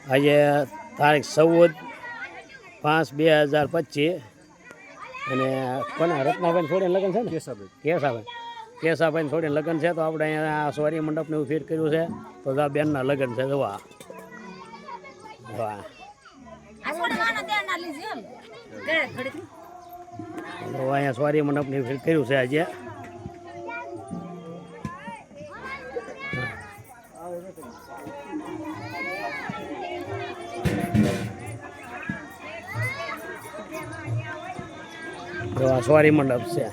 આજે તારીખ 14/5/2025 અને કોના રત્નાભાઈ છોડીને લગ્ન છે ને કેશાભાઈ છોડીને લગ્ન છે. તો આપણે અહીંયા સોરી મંડપને એવું ફિટ કર્યું છે. તો આ બેનના લગ્ન છે. જોવા વાહ અહીંયા સોરી મંડપને ફિટ કર્યું છે આજે. સોરી મંડપ છે.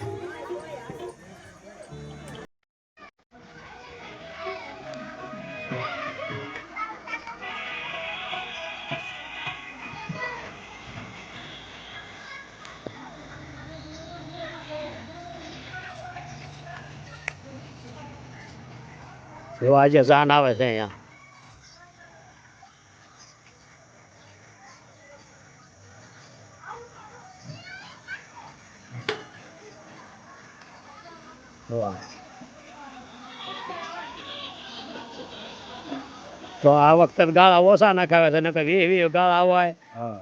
જો આજે જાન આવે છે અહીંયા. તો આ વખતે ગાળા ઓછા નાખાવે છે ને કે વી ગાળા આવાય.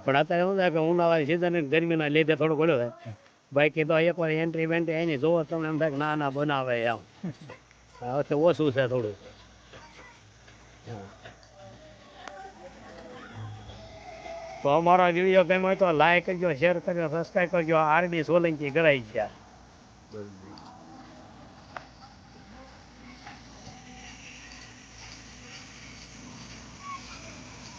પણ અત્યારે શું થાય કે ઉનાળાની સિઝન ગરમીના લીધે થોડુંક ઓલું થાય. બાકી તો એકવાર એન્ટ્રી વેન્ટ્રી એની જોવો તમને એમ થાય કે ના બનાવે એમ. હવે ઓછું છે થોડું. તો અમારો વિડીયો ગમ્યો હોય તો લાઈક કરજો, શેર કરજો, સબસ્ક્રાઈબ કરજો. આરબી સોલંકી ગરાઈ ગયા.